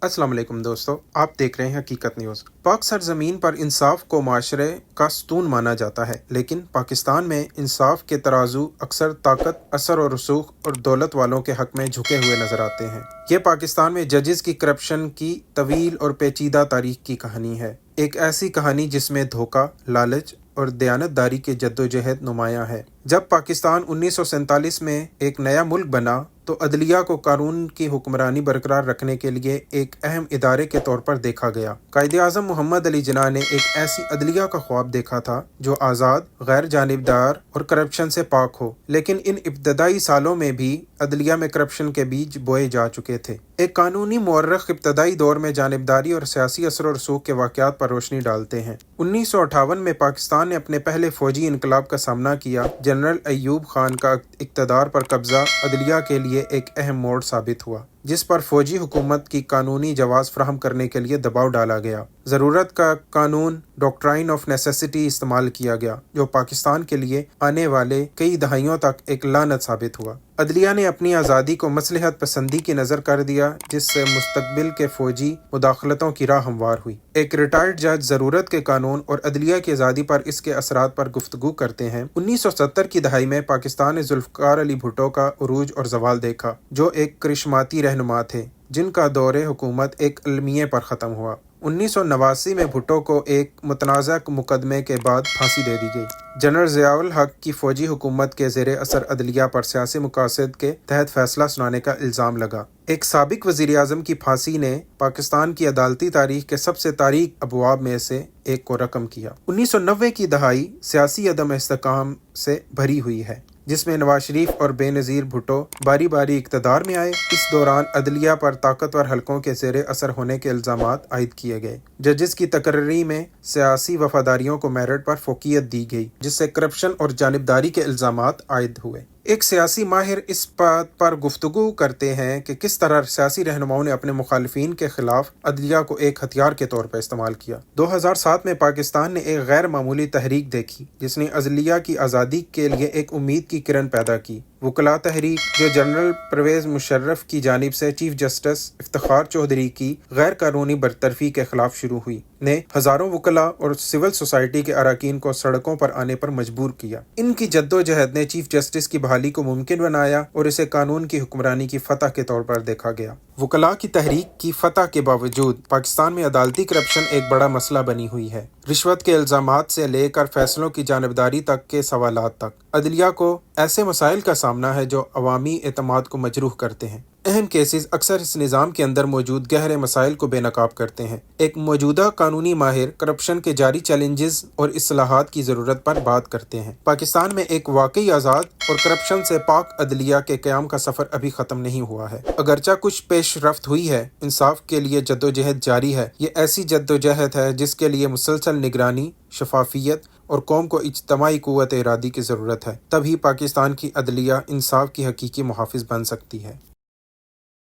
अस्सलाम वालेकुम दोस्तों, आप देख रहे हैं हकीकत न्यूज़। पाक सरजमीन पर इंसाफ को माशरे का स्तून माना जाता है, लेकिन पाकिस्तान में इंसाफ के तराजू अक्सर ताकत, असर और रसूख और दौलत वालों के हक में झुके हुए नजर आते हैं। ये पाकिस्तान में जजेस की करप्शन की तवील और पेचीदा तारीख की कहानी है। एक ऐसी कहानी जिसमें धोखा, लालच और दयानतदारी की जद्दोजहद नुमायां है। जब पाकिस्तान 1947 में एक नया मुल्क बना तो अदलिया को कानून की हुक्मरानी बरकरार रखने के लिए एक अहम इदारे के तौर पर देखा गया। कायदे-ए-आज़म मोहम्मद अली जिन्ना ने एक ऐसी अदलिया का ख्वाब देखा था जो आज़ाद, गैर जानिबदार और करप्शन से पाक हो। लेकिन इन इब्तदाई सालों में भी अदलिया में करप्शन के बीज बोए जा चुके थे। एक कानूनी मुअर्रख इब्तदाई दौर में जानिबदारी और सियासी असर और रसूख के वाक़यात पर रोशनी डालते हैं। 1958 में पाकिस्तान ने अपने पहले फौजी इनकलाब का सामना किया। जनरल अय्यूब खान का इक़्तिदार पर कब्जा अदलिया के लिए एक अहम मोड़ साबित हुआ, जिस पर फौजी हुकूमत की कानूनी जवाज़ फराहम करने के लिए दबाव डाला गया। ज़रूरत का कानून, डॉक्ट्राइन ऑफ नेसेसिटी इस्तेमाल किया गया, जो पाकिस्तान के लिए आने वाले कई दहाइयों तक एक लानत साबित हुआ। अदलिया ने अपनी आज़ादी को मसलहत पसंदी की नज़र कर दिया, जिससे मुस्तकबिल के फौजी मुदाखलतों की राह हमवार हुई। एक रिटायर्ड जज ज़रूरत के कानून और अदलिया की आज़ादी पर इसके असरात पर गुफ्तगू करते हैं। 1970 की दहाई में पाकिस्तान ने जुल्फ़िकार अली भुट्टो का उरूज और ज़वाल देखा, जो एक करिश्माती रहनुमा थे, जिनका दौरे हुकूमत एक अलमिये पर ख़त्म हुआ। 1989 में भुट्टो को एक मुतनाज़ा मुकदमे के बाद फांसी दे दी गई। जनरल ज़ियाउल हक की फौजी हुकूमत के ज़ेरे असर अदलिया पर सियासी मकासद के तहत फैसला सुनाने का इल्ज़ाम लगा। एक साबिक वज़ीर आज़म की फांसी ने पाकिस्तान की अदालती तारीख के सबसे तारीक अबवाब में से एक को रकम किया। 1990 की दहाई सियासी अदम इस्तेहकाम से भरी हुई है, जिसमें नवाज शरीफ और बेनज़ीर भुट्टो बारी बारी इक़्तिदार में आए। इस दौरान अदलिया पर ताकतवर हलकों के ज़ेरे असर होने के इल्ज़ामात आयद किए गए। जजेस की तकर्री में सियासी वफादारियों को मेरिट पर फोकियत दी गई, जिससे करप्शन और जानिबदारी के इल्ज़ामात आयद हुए। एक सियासी माहिर इस बात पर गुफ्तगू करते हैं कि किस तरह सियासी रहनुमाओं ने अपने मुखालिफिन के खिलाफ अदलिया को एक हथियार के तौर पर इस्तेमाल किया। 2007 में पाकिस्तान ने एक गैर मामूली तहरीक देखी, जिसने अदलिया की आज़ादी के लिए एक उम्मीद की किरण पैदा की। वकला तहरीक, जो जनरल परवेज़ मुशर्रफ की जानिब से चीफ जस्टिस इफ्तिखार चौधरी की गैर कानूनी बरतरफी के खिलाफ शुरू हुई, ने हज़ारों वकला और सिविल सोसाइटी के अरकान को सड़कों पर आने पर मजबूर किया। इनकी जद्दोजहद ने चीफ जस्टिस की बहाली को मुमकिन बनाया और इसे कानून की हुक्मरानी की फतह के तौर पर देखा गया। वकला की तहरीक की फतह के बावजूद पाकिस्तान में अदालती करप्शन एक बड़ा मसला बनी हुई है। रिश्वत के इल्ज़ामात से लेकर फैसलों की जानिबदारी तक के सवालात तक अदलिया को ऐसे मसाइल का सामना है जो अवामी एतमाद को मजरूह करते हैं। अहम केसेस अक्सर इस निज़ाम के अंदर मौजूद गहरे मसाइल को बेनकाब करते हैं। एक मौजूदा कानूनी माहिर करप्शन के जारी चैलेंजेस और इस्लाहात की ज़रूरत पर बात करते हैं। पाकिस्तान में एक वाकई आज़ाद और करप्शन से पाक अदलिया के क़याम का सफ़र अभी ख़त्म नहीं हुआ है। अगरचा कुछ पेशरफ्त हुई है, इंसाफ के लिए जद्दोजहद जारी है। ये ऐसी जद्दोजहद है जिसके लिए मुसलसल निगरानी, शफाफियत और कौम को इज्तमाई कुव्वत इरादी की ज़रूरत है। तभी पाकिस्तान की अदलिया इंसाफ की हकीकी मुहाफ़िज़ बन सकती है।